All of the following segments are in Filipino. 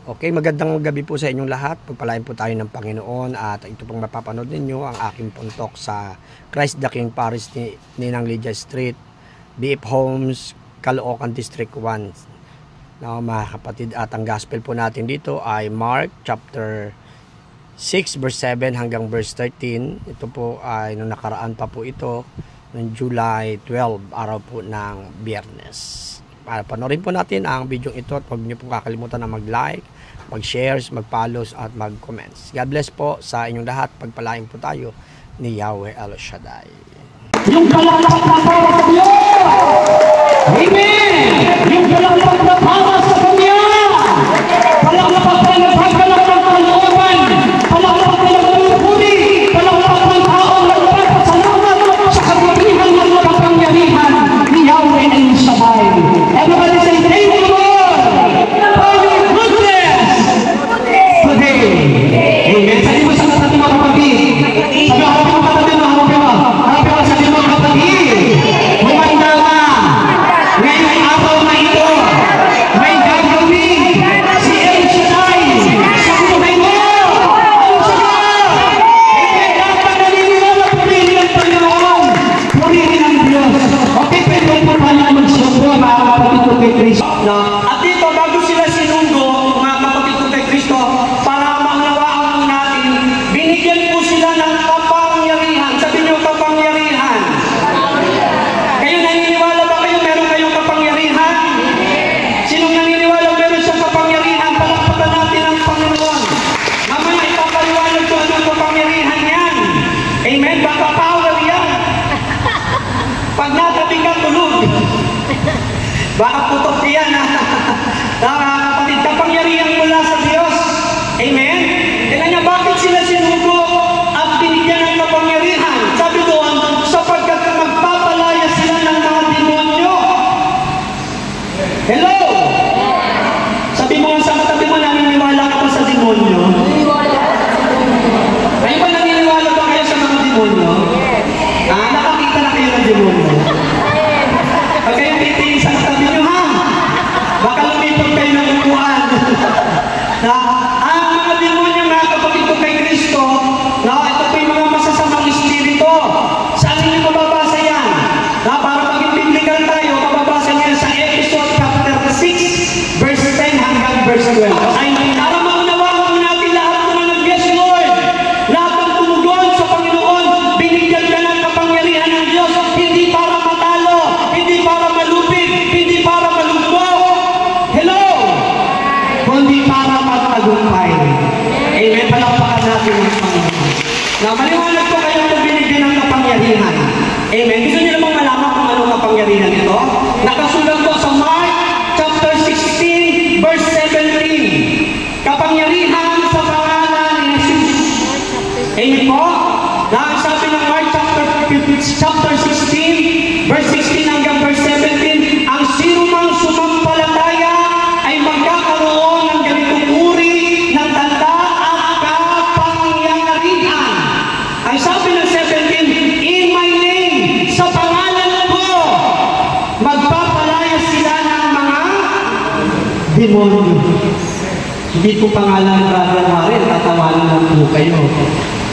Okay, magandang gabi po sa inyong lahat. Pagpalain po tayo ng Panginoon at ito pong mapapanood ninyo ang aking puntok sa Christ the King Parish ni Ninang Lydia Street, BF Homes, Caloocan District 1. Now, mga kapatid, at ang gospel po natin dito ay Mark chapter 6 verse 7 hanggang verse 13. Ito po ay nung nakaraan pa po ito, noong July 12, araw po ng Biyernes. Para panoorin po natin ang video ito at huwag niyo po kakalimutan na mag-like, mag-shares, mag-follows at mag-comments. God bless po sa inyong lahat. Pagpalain po tayo ni Yahweh El Shaddai. Yung palakpak na para sa Diyos! Amen! Yung palakpak na para sa Kanya! Palakpak na nagpagkalak ng kalooban! Palakpak na nagpupuli! Palakpak ng taong nagpapasalamat sa kapangyarihan ng kapangyarihan ni Yahweh El Shaddai. Everybody say, thank you, Lord, for your goodness today. Amen. Sabi mo sa ating mga kapatid. Sabi mo sa kapatid mo, sabi mo kapatid. Humanda ka. Ngayong araw na ito, may gagawin si El Shaddai sa buhay mo. El Shaddai. Amen. Dapat naniniwala, purihin ang Panginoon. Purihin ang Diyos. Okay, pwede po tayo magsundo, mga kapatid ko kay Kristo. At dito, bago sila sinundo, mga kapatid ko kay Kristo, para maunawaan mo natin, binigyan po sila ng kapangyarihan. Sabi niyo, kapangyarihan. Kayo naniniwala ba kayo meron kayong kapangyarihan? Sinong naniniwala meron siyang kapangyarihan? Palakpakan natin ang Panginoon. Mamaya ipapaliwanag ko anong kapangyarihan yan. Amen? Baka power yan. Pag natabi ka, tulog. Baka putok yan, ha? Mga kapatid, kapangyarihan mula sa Diyos. Amen? Tingnan niya, bakit sila sinugo at binigyan ng kapangyarihan? Sabi doon, sapagkat magpapalaya sila ng mga demonyo. Hello? Sabi mo sa katabi mo, naniniwala ka pa sa demonyo? Kayo ba naniniwala ba kayo sa mga demonyo? Nakakita na kayo ng demonyo? Pag kayo titingin sa katabi nyo, ha? Baka lumipot kayo ng upuan. Ang mga demonyo, mga kapatid ko kay Kristo, ito po yung mga masasamang espiritu. Saan niyo mababasa yan? Para maging biblical tayo, mababasa niyo sa episode chapter 6, verse 10 hanggang verse 12. Para maunawaan mo natin lahat naman ng yes, Lord. Lahat ng tumugon sa Panginoon, binigyan ka ng kapangyarihan ng Diyos, hindi para matalo, hindi para malupit, hindi para malugmok. Hello! Kundi para magtagumpay. Amen. Palakpakan natin ang Panginoon. Maliwanag ko kayo kung binigyan ng kapangyarihan. Amen. Gusto niyo namang malaman kung anong kapangyarihan ito? Nakasulat po sa Mark chapter 16 verse 17. Kapangyarihan sa pangalan ni Jesus. Amen po? Sabi ng Mark chapter 16 verse 16 hanggang verse 17, ang sinumang sumampalataya ay magkakaroon ng ganitong uri ng tanda at kapangyarihan. Ang sabi ng 17, in my name, sa pangalan ko, magpapalaya sila ng mga demonyo. Hindi po pangalan ng Brother Warren, tatawanan lang po kayo.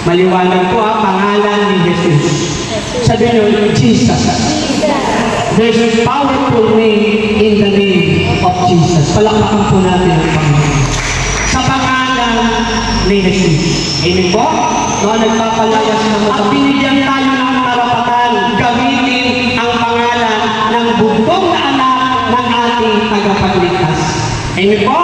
Maliwanag po pangalan ni Jesus. Sabi nyo, Jesus. There's a powerful name in the name of Jesus. Palakpakan po natin ang Panginoon. Sa pangalan ni Jesus. Amen po? Noon nagpapalaya sa mga at binigyan tayo ng karapatan gamitin ang pangalan ng buntong na anak ng ating tagapagligtas. Amen po?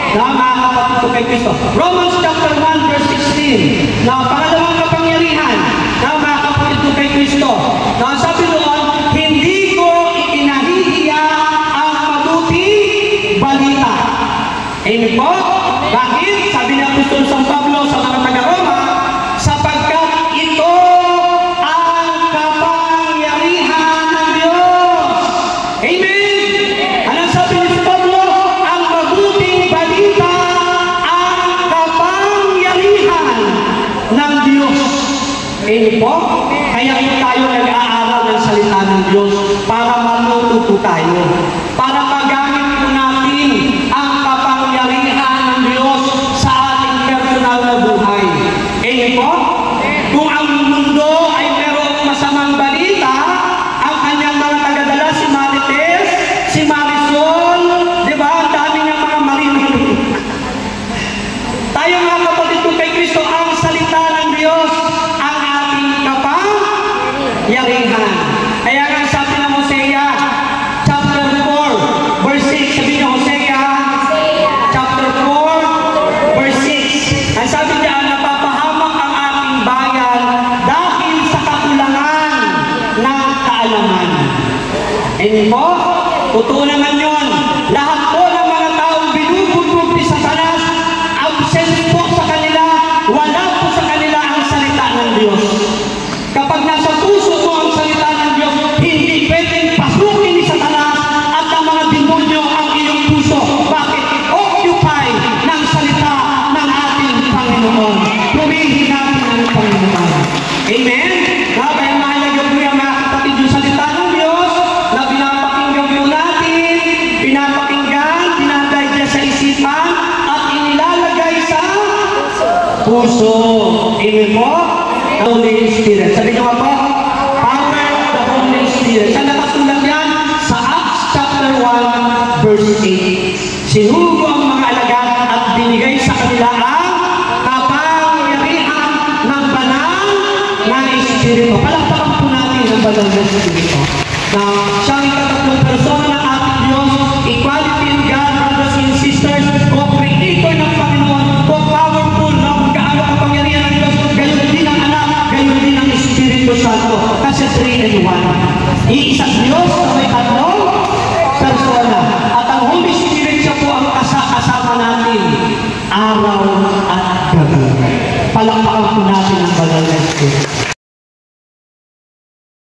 Mga kapatid ko kay Kristo. Romans chapter 1 verse 16. Pangalawang kapangyarihan na mga kapatid ko kay Kristo. Sabi doon, hindi ko ikinahihiya ang mabuting balita. Amen po? Bakit? Sabi ni Apostol San Pablo sa mga taga-Roma, sapagkat ito ang kapangyarihan ng Diyos. Amen! Anong sabi ni San Pablo? Ang mabuting balita ang kapangyarihan ng Diyos. Amen po? Kaya po tayo nag-aaral ng salita ng Diyos para matuto po tayo. Para magamit po natin ang kapangyarihan ng Diyos Amen po? Totoo naman yun. Lahat po ng mga taong binubugbog ni Satanas, absent po sa kanila, wala po sa kanila ang salita ng Diyos. Kapag nasa puso mo ang salita ng Diyos, hindi pwedeng pasukin ni Satanas at ang mga demonyo ang iyong puso. Bakit? Occupy ng salita ng ating Panginoon. Purihin natin ang Panginoon. Amen? Kaya mahalaga po yung mga kapatid yung salita ng Diyos na pinapakinggan po natin, pinapakinggan, pinadigest sa isipan, at inilalagay sa puso. Amen po? Holy Spirit. Sabi nyo nga po, power of the Holy Spirit. Saan nakasulat yan? Sa Acts chapter 1, verse 8. Sinugo ang mga alagad at binigay sa kanila ang kapangyarihan ng banal na Espiritu. Palakpakan po natin ang banal na Espiritu. Na siyang ikatatlong persona ng ating Diyos, equality in God, brothers and sisters, co-creator ng Panginoon, co-powerful, na gaano kapangyarihan ng Diyos, gayon din ang anak, gayon din ang Espiritu Santo. Kasi 3 in 1. Iisang Diyos na may tatlong persona. At ang Holy Spirit siya po ang kasama natin araw at gabi. Palakpakan po natin ang banal na Espiritu.